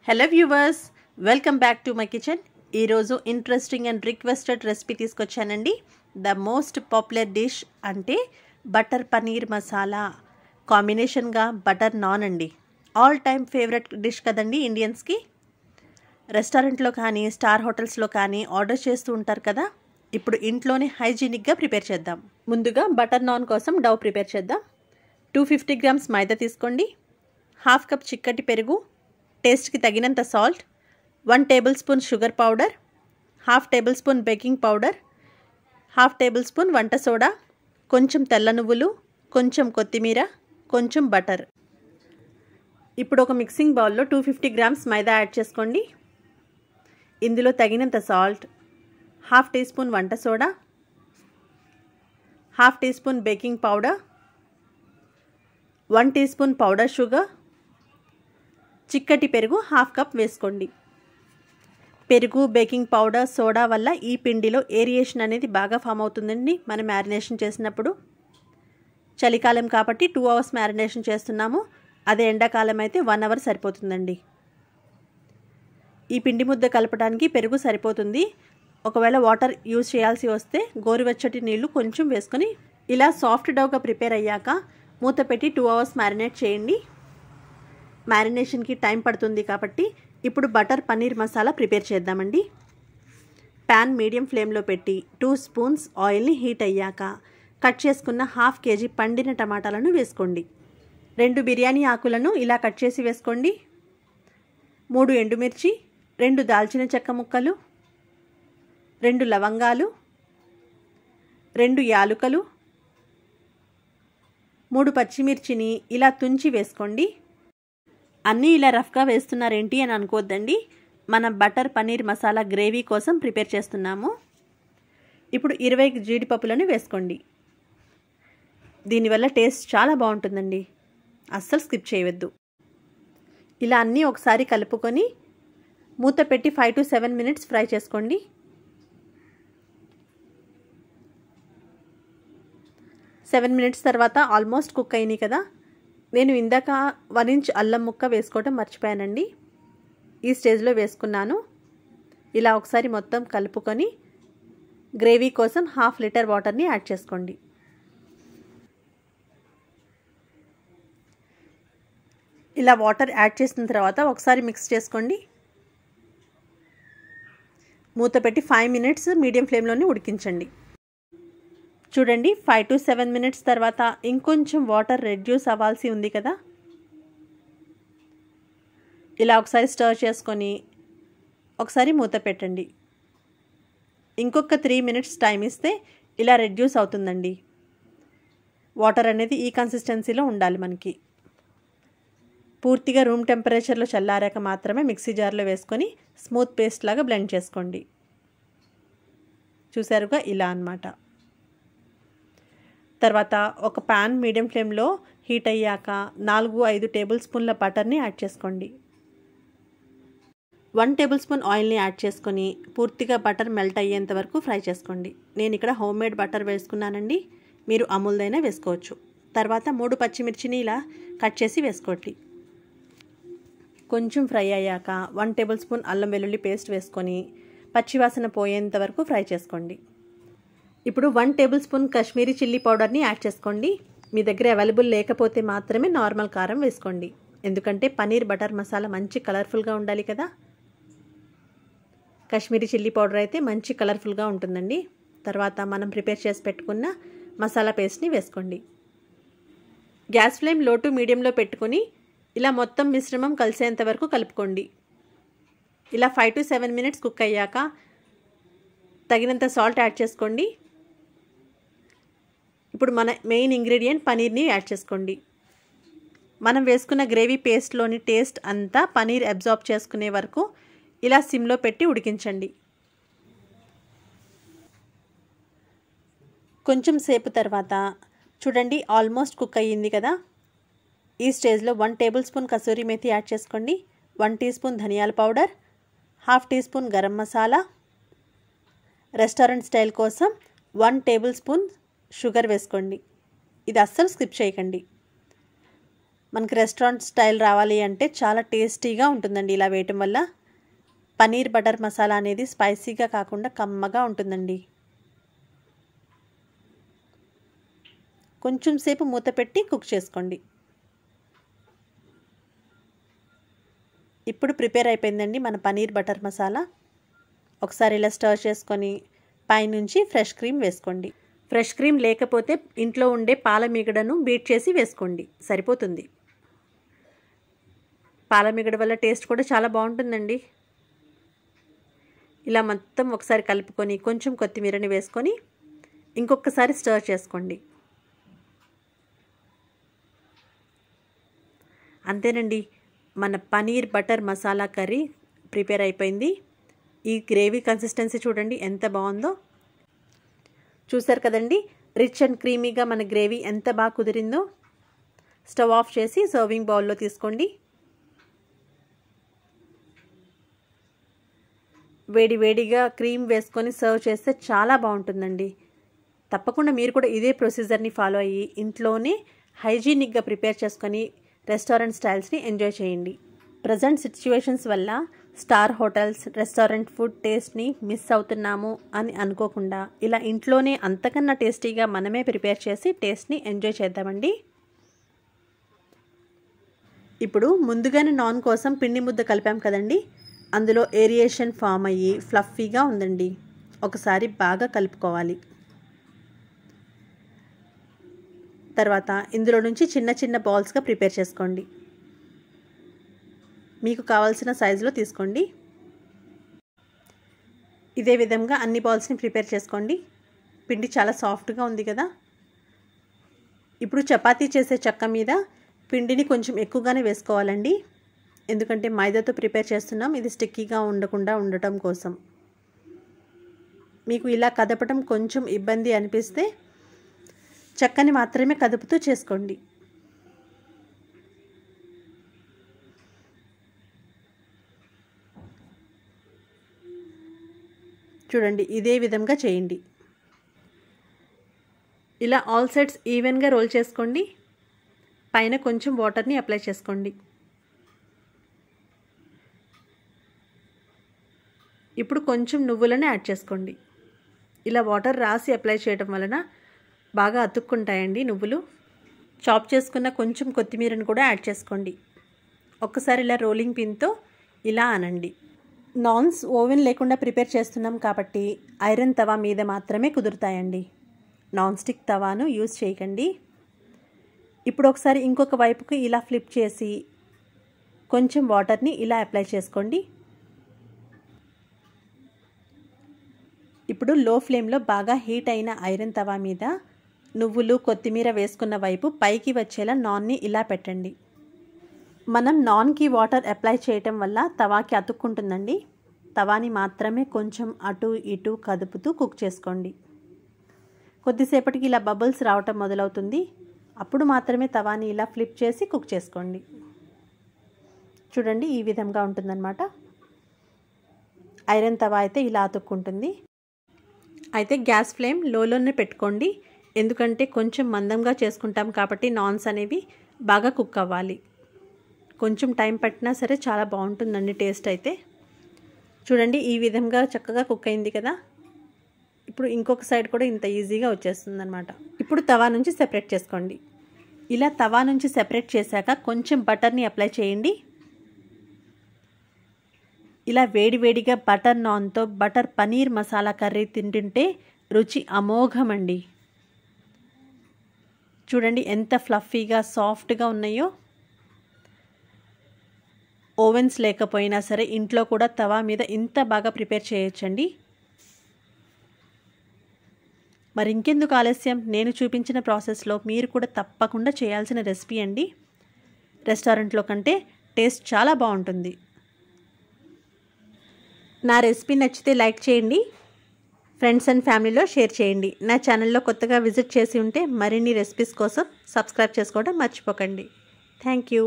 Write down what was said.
Hello viewers, welcome back to my kitchen. ఈరోజు interesting and requested recipe తీసుకొచ్చానండి. The most popular dish అంటే butter paneer masala, కాంబినేషన్గా butter naan అండి. All time favourite dish కదండి ఇండియన్స్కి. రెస్టారెంట్లో కానీ స్టార్ హోటల్స్లో కానీ ఆర్డర్ చేస్తూ ఉంటారు కదా. ఇప్పుడు ఇంట్లోనే హైజీనిక్గా ప్రిపేర్ చేద్దాం. ముందుగా బటర్ నాన్ కోసం డౌ ప్రిపేర్ చేద్దాం. 250 గ్రామ్స్ మైదా తీసుకోండి, హాఫ్ కప్ చిక్కటి పెరుగు, టేస్ట్కి తగినంత salt, 1 table spoon sugar powder, half table spoon baking powder, half table spoon వంట సోడా, కొంచెం తెల్ల నువ్వులు, కొంచెం కొత్తిమీర, కొంచెం బటర్. ఇప్పుడు ఒక మిక్సింగ్ బౌల్లో 250 గ్రామ్స్ మైదా యాడ్ చేసుకోండి. ఇందులో తగినంత సాల్ట్, హాఫ్ టీ స్పూన్ వంట soda, half teaspoon baking powder, 1 teaspoon powder sugar, చిక్కటి పెరుగు హాఫ్ కప్ వేసుకోండి. పెరుగు, బేకింగ్ పౌడర్, సోడా వల్ల ఈ పిండిలో ఏరియేషన్ అనేది బాగా ఫామ్ అవుతుందండి. మనం మ్యారినేషన్ చేసినప్పుడు చలికాలం కాబట్టి 2 అవర్స్ మ్యారినేషన్ చేస్తున్నాము. అదే ఎండాకాలం అయితే 1 అవర్ సరిపోతుందండి. ఈ పిండి ముద్ద కలపడానికి పెరుగు సరిపోతుంది. ఒకవేళ వాటర్ యూజ్ చేయాల్సి వస్తే గోరువెచ్చటి నీళ్లు కొంచెం వేసుకొని ఇలా సాఫ్ట్ డౌగా ప్రిపేర్ అయ్యాక మూత పెట్టి 2 అవర్స్ మ్యారినేట్ చేయండి. మ్యారినేషన్కి టైం పడుతుంది కాబట్టి ఇప్పుడు బటర్ పన్నీర్ మసాలా ప్రిపేర్ చేద్దామండి. ప్యాన్ మీడియం ఫ్లేమ్లో పెట్టి 2 స్పూన్స్ ఆయిల్ని హీట్ అయ్యాక కట్ చేసుకున్న హాఫ్ కేజీ పండిన టమాటాలను వేసుకోండి. 2 బిర్యానీ ఆకులను ఇలా కట్ చేసి వేసుకోండి. 3 ఎండుమిర్చి, 2 దాల్చిన చెక్క ముక్కలు, 2 లవంగాలు, 2 యాలుకలు, 3 పచ్చిమిర్చిని ఇలా తుంచి వేసుకోండి. అన్నీ ఇలా రఫ్గా వేస్తున్నారేంటి అని అనుకోవద్దండి. మనం బటర్ పన్నీర్ మసాలా గ్రేవీ కోసం ప్రిపేర్ చేస్తున్నాము. ఇప్పుడు 20 జీడిపప్పులను వేసుకోండి. దీనివల్ల టేస్ట్ చాలా బాగుంటుందండి, అస్సలు స్కిప్ చేయవద్దు. ఇలా అన్నీ ఒకసారి కలుపుకొని మూత పెట్టి 5 to 7 మినిట్స్ ఫ్రై చేసుకోండి. 7 మినిట్స్ తర్వాత ఆల్మోస్ట్ కుక్ అయినాయి కదా. నేను ఇందాక 1 ఇంచ్ అల్లం ముక్క వేసుకోవడం మర్చిపోయానండి. ఈ స్టేజ్లో వేసుకున్నాను. ఇలా ఒకసారి మొత్తం కలుపుకొని గ్రేవీ కోసం 1/2 లీటర్ వాటర్ని యాడ్ చేసుకోండి. ఇలా వాటర్ యాడ్ చేసిన తర్వాత ఒకసారి మిక్స్ చేసుకోండి. మూత పెట్టి 5 మినిట్స్ మీడియం ఫ్లేమ్లోనే ఉడికించండి. చూడండి, 5 to 7 మినిట్స్ తర్వాత ఇంకొంచెం వాటర్ రెడ్యూస్ అవ్వాల్సి ఉంది కదా. ఇలా ఒకసారి స్టర్ చేసుకొని ఒకసారి మూత పెట్టండి. ఇంకొక 3 మినిట్స్ టైం ఇస్తే ఇలా రెడ్యూస్ అవుతుందండి. వాటర్ అనేది ఈ కన్సిస్టెన్సీలో ఉండాలి మనకి. పూర్తిగా రూమ్ టెంపరేచర్లో చల్లారాక మాత్రమే మిక్సీ జార్లో వేసుకొని స్మూత్ పేస్ట్ లాగా బ్లెండ్ చేసుకోండి. చూసారుగా, ఇలా అన్నమాట. తర్వాత ఒక ప్యాన్ మీడియం ఫ్లేమ్లో హీట్ అయ్యాక 4-5 టేబుల్ స్పూన్ల బటర్ని యాడ్ చేసుకోండి. 1 టేబుల్ స్పూన్ ఆయిల్ని యాడ్ చేసుకొని పూర్తిగా బటర్ మెల్ట్ అయ్యేంత వరకు ఫ్రై చేసుకోండి. నేను ఇక్కడ హోమ్ మేడ్ బటర్ వేసుకున్నానండి, మీరు అమూల్దైనా వేసుకోవచ్చు. తర్వాత 3 పచ్చిమిర్చిని ఇలా కట్ చేసి వేసుకోండి. కొంచెం ఫ్రై అయ్యాక 1 టేబుల్ స్పూన్ అల్లం వెల్లుల్లి పేస్ట్ వేసుకొని పచ్చివాసన పోయేంత వరకు ఫ్రై చేసుకోండి. ఇప్పుడు 1 టేబుల్ స్పూన్ కాశ్మీరీ చిల్లీ పౌడర్ని యాడ్ చేసుకోండి. మీ దగ్గర అవైలబుల్ లేకపోతే మాత్రమే నార్మల్ కారం వేసుకోండి, ఎందుకంటే పనీర్ బటర్ మసాలా మంచి కలర్ఫుల్గా ఉండాలి కదా. కాశ్మీరీ చిల్లీ పౌడర్ అయితే మంచి కలర్ఫుల్గా ఉంటుందండి. తర్వాత మనం ప్రిపేర్ చేసి పెట్టుకున్న మసాలా పేస్ట్ని వేసుకోండి. గ్యాస్ ఫ్లేమ్ లో టు మీడియంలో పెట్టుకొని ఇలా మొత్తం మిశ్రమం కలిసేంత వరకు కలుపుకోండి. ఇలా 5 to 7 మినిట్స్ కుక్ అయ్యాక తగినంత సాల్ట్ యాడ్ చేసుకోండి. ఇప్పుడు మన మెయిన్ ఇంగ్రీడియంట్ పనీర్ని యాడ్ చేసుకోండి. మనం వేసుకున్న గ్రేవీ పేస్ట్లోని టేస్ట్ అంతా పనీర్ అబ్జార్బ్ చేసుకునే వరకు ఇలా సిమ్లో పెట్టి ఉడికించండి. కొంచెం సేపు తర్వాత చూడండి, ఆల్మోస్ట్ కుక్ అయ్యింది కదా. ఈ స్టేజ్లో 1 టేబుల్ స్పూన్ కసూరి మేథి యాడ్ చేసుకోండి, 1 టీ స్పూన్ ధనియాల powder, 1/2 teaspoon garam masala, restaurant style కోసం 1 టేబుల్ స్పూన్ షుగర్ వేసుకోండి. ఇది అస్సలు స్కిప్ చేయకండి. మనకి రెస్టారెంట్ స్టైల్ రావాలి అంటే చాలా టేస్టీగా ఉంటుందండి ఇలా వేయటం వల్ల. పనీర్ బటర్ మసాలా అనేది స్పైసీగా కాకుండా కమ్మగా ఉంటుందండి. కొంచెం సేపు మూత పెట్టి కుక్ చేసుకోండి. ఇప్పుడు ప్రిపేర్ అయిపోయిందండి మన పనీర్ బటర్ మసాలా. ఒకసారి ఇలా స్టర్ చేసుకొని పైనుంచి ఫ్రెష్ క్రీమ్ వేసుకోండి. ఫ్రెష్ క్రీమ్ లేకపోతే ఇంట్లో ఉండే పాల మీగడను బీట్ చేసి వేసుకోండి, సరిపోతుంది. పాల మీగడ వల్ల టేస్ట్ కూడా చాలా బాగుంటుందండి. ఇలా మొత్తం ఒకసారి కలుపుకొని కొంచెం కొత్తిమీరని వేసుకొని ఇంకొకసారి స్టర్ చేసుకోండి. అంతేనండి, మన paneer butter masala curry prepare అయిపోయింది. ఈ గ్రేవీ కన్సిస్టెన్సీ చూడండి ఎంత బాగుందో. చూసారు కదండి, రిచ్ అండ్ క్రీమీగా మన గ్రేవీ ఎంత బాగా కుదిరిందో. స్టవ్ ఆఫ్ చేసి సర్వింగ్ బౌల్లో తీసుకోండి. వేడి వేడిగా క్రీమ్ వేసుకొని సర్వ్ చేస్తే చాలా బాగుంటుందండి. తప్పకుండా మీరు కూడా ఇదే ప్రొసీజర్ని ఫాలో అయ్యి ఇంట్లోనే హైజీనిక్గా ప్రిపేర్ చేసుకొని రెస్టారెంట్ స్టైల్స్ని ఎంజాయ్ చేయండి. ప్రజెంట్ సిచ్యువేషన్స్ వల్ల స్టార్ హోటల్స్, రెస్టారెంట్ ఫుడ్ టేస్ట్ని మిస్ అవుతున్నాము అని అనుకోకుండా ఇలా ఇంట్లోనే అంతకన్నా టేస్టీగా మనమే ప్రిపేర్ చేసి టేస్ట్ని ఎంజాయ్ చేద్దామండి. ఇప్పుడు ముందుగానే నాన్ కోసం పిండి ముద్ద కలిపాం కదండి, అందులో ఏరియేషన్ ఫామ్ అయ్యి ఫ్లఫీగా ఉందండి. ఒకసారి బాగా కలుపుకోవాలి. తర్వాత ఇందులో నుంచి చిన్న చిన్న బాల్స్గా ప్రిపేర్ చేసుకోండి. మీకు కావాల్సిన సైజులో తీసుకోండి. ఇదే విధంగా అన్ని బాల్స్ని ప్రిపేర్ చేసుకోండి. పిండి చాలా సాఫ్ట్గా ఉంది కదా. ఇప్పుడు చపాతీ చేసే చెక్క మీద పిండిని కొంచెం ఎక్కువగానే వేసుకోవాలండి, ఎందుకంటే మైదాతో ప్రిపేర్ చేస్తున్నాం. ఇది స్టిక్కీగా ఉండకుండా ఉండటం కోసం. మీకు ఇలా కదపటం కొంచెం ఇబ్బంది అనిపిస్తే చెక్కని మాత్రమే కదుపుతూ చేసుకోండి. చూడండి, ఇదే విధంగా చేయండి. ఇలా ఆల్ సైడ్స్ ఈవెన్గా రోల్ చేసుకోండి. పైన కొంచెం వాటర్ని అప్లై చేసుకోండి. ఇప్పుడు కొంచెం నువ్వులను యాడ్ చేసుకోండి. ఇలా వాటర్ రాసి అప్లై చేయడం వలన బాగా అతుక్కుంటాయండి నువ్వులు. చాప్ చేసుకున్న కొంచెం కొత్తిమీరను కూడా యాడ్ చేసుకోండి. ఒక్కసారి ఇలా రోలింగ్ పిన్తో ఇలా అనండి. నాన్స్ ఓవెన్ లేకుండా ప్రిపేర్ చేస్తున్నాం కాబట్టి ఐరన్ తవా మీద మాత్రమే కుదురుతాయండి. నాన్ స్టిక్ తవాను యూజ్ చేయకండి. ఇప్పుడు ఒకసారి ఇంకొక వైపుకి ఇలా ఫ్లిప్ చేసి కొంచెం వాటర్ని ఇలా అప్లై చేసుకోండి. ఇప్పుడు లో ఫ్లేమ్లో బాగా హీట్ అయిన ఐరన్ తవా మీద నువ్వులు, కొత్తిమీర వేసుకున్న వైపు పైకి వచ్చేలా నాన్ని ఇలా పెట్టండి. మనం నాన్కి వాటర్ అప్లై చేయటం వల్ల తవాకి అతుక్కుంటుందండి. తవాని మాత్రమే కొంచెం అటు ఇటు కదుపుతూ కుక్ చేసుకోండి. కొద్దిసేపటికి ఇలా బబుల్స్ రావటం మొదలవుతుంది. అప్పుడు మాత్రమే తవాని ఇలా ఫ్లిప్ చేసి కుక్ చేసుకోండి. చూడండి, ఈ విధంగా ఉంటుందన్నమాట. ఐరన్ తవా అయితే ఇలా అతుక్కుంటుంది. అయితే గ్యాస్ ఫ్లేమ్ లోలోనే పెట్టుకోండి, ఎందుకంటే కొంచెం మందంగా చేసుకుంటాం కాబట్టి నాన్స్ అనేవి బాగా కుక్ అవ్వాలి. కొంచెం టైం పట్టినా సరే చాలా బాగుంటుందండి టేస్ట్ అయితే. చూడండి, ఈ విధంగా చక్కగా కుక్ అయింది కదా. ఇప్పుడు ఇంకొక సైడ్ కూడా ఇంత ఈజీగా వచ్చేస్తుంది అనమాట. ఇప్పుడు తవా నుంచి సెపరేట్ చేసుకోండి. ఇలా తవా నుంచి సెపరేట్ చేశాక కొంచెం బటర్ని అప్లై చేయండి. ఇలా వేడివేడిగా బటర్ నాన్తో బటర్ పనీర్ మసాలా కర్రీ తింటుంటే రుచి అమోఘమండి. చూడండి ఎంత ఫ్లఫీగా సాఫ్ట్గా ఉన్నాయో. ఓవెన్స్ లేకపోయినా సరే ఇంట్లో కూడా తవా మీద ఇంత బాగా ప్రిపేర్ చేయొచ్చండి. మరి ఇంకెందుకు ఆలస్యం, నేను చూపించిన ప్రాసెస్లో మీరు కూడా తప్పకుండా చేయాల్సిన రెసిపీ అండి. రెస్టారెంట్లో కంటే టేస్ట్ చాలా బాగుంటుంది. నా రెసిపీ నచ్చితే లైక్ చేయండి, ఫ్రెండ్స్ అండ్ ఫ్యామిలీలో షేర్ చేయండి. నా ఛానల్లో కొత్తగా విజిట్ చేసి ఉంటే మరిన్ని రెసిపీస్ కోసం సబ్స్క్రైబ్ చేసుకోవడం మర్చిపోకండి. Thank you.